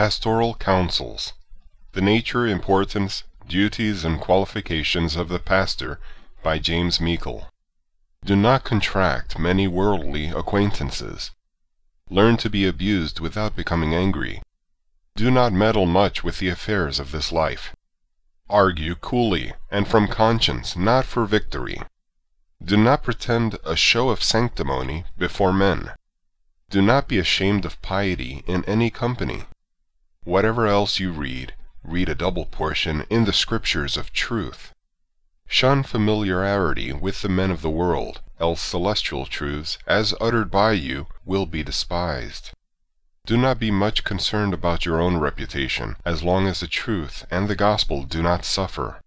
Pastoral Counsels. The Nature, Importance, Duties, and Qualifications of the Pastor by James Meikle. Do not contract many worldly acquaintances. Learn to be abused without becoming angry. Do not meddle much with the affairs of this life. Argue coolly, and from conscience, not for victory. Do not pretend a show of sanctimony before men. Do not be ashamed of piety in any company. Whatever else you read a double portion in the Scriptures of truth. Shun familiarity with the men of the world, else celestial truths, as uttered by you, will be despised. Do not be much concerned about your own reputation, as long as the truth and the gospel do not suffer.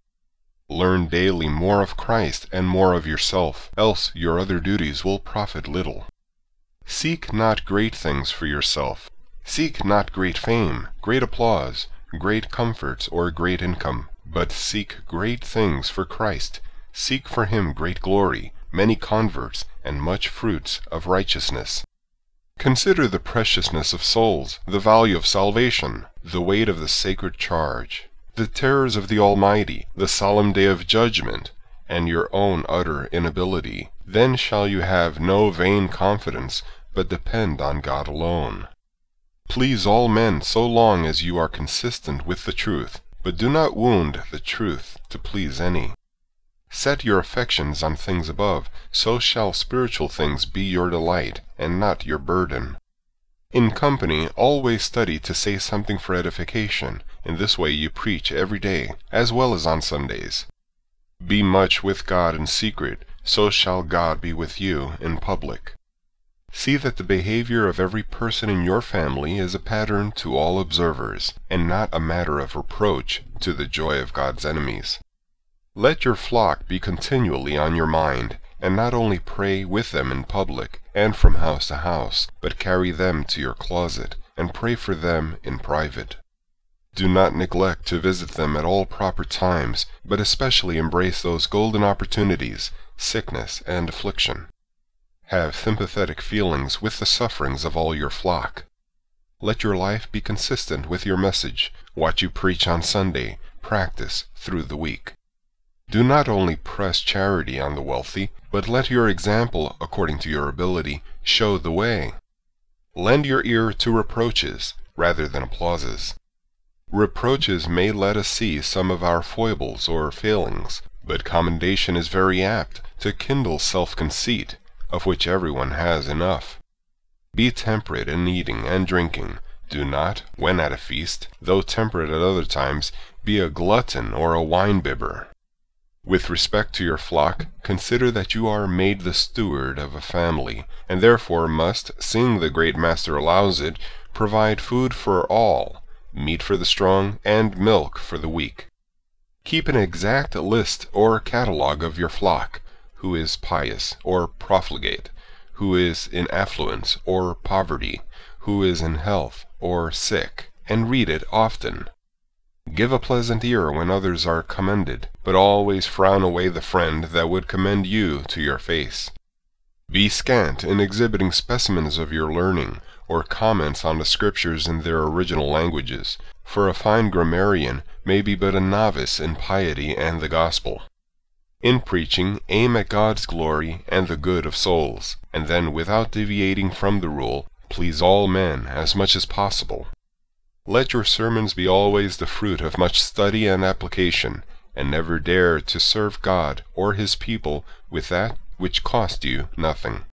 Learn daily more of Christ and more of yourself, else your other duties will profit little. Seek not great things for yourself. Seek not great fame, great applause, great comforts, or great income, but seek great things for Christ. Seek for him great glory, many converts, and much fruits of righteousness. Consider the preciousness of souls, the value of salvation, the weight of the sacred charge, the terrors of the Almighty, the solemn day of judgment, and your own utter inability. Then shall you have no vain confidence, but depend on God alone. Please all men so long as you are consistent with the truth, but do not wound the truth to please any. Set your affections on things above, so shall spiritual things be your delight, and not your burden. In company always study to say something for edification. In this way you preach every day, as well as on Sundays. Be much with God in secret, so shall God be with you in public. See that the behavior of every person in your family is a pattern to all observers, and not a matter of reproach to the joy of God's enemies. Let your flock be continually on your mind, and not only pray with them in public and from house to house, but carry them to your closet, and pray for them in private. Do not neglect to visit them at all proper times, but especially embrace those golden opportunities, sickness and affliction. Have sympathetic feelings with the sufferings of all your flock. Let your life be consistent with your message. What you preach on Sunday, practice through the week. Do not only press charity on the wealthy, but let your example, according to your ability, show the way. Lend your ear to reproaches, rather than applauses. Reproaches may let us see some of our foibles or failings, but commendation is very apt to kindle self-conceit, of which everyone has enough. Be temperate in eating and drinking. Do not, when at a feast, though temperate at other times, be a glutton or a wine-bibber. With respect to your flock, consider that you are made the steward of a family, and therefore must, seeing the great Master allows it, provide food for all, meat for the strong, and milk for the weak. Keep an exact list or catalogue of your flock, who is pious or profligate, who is in affluence or poverty, who is in health or sick, and read it often. Give a pleasant ear when others are commended, but always frown away the friend that would commend you to your face. Be scant in exhibiting specimens of your learning, or comments on the Scriptures in their original languages, for a fine grammarian may be but a novice in piety and the gospel. In preaching, aim at God's glory and the good of souls, and then, without deviating from the rule, please all men as much as possible. Let your sermons be always the fruit of much study and application, and never dare to serve God or his people with that which cost you nothing.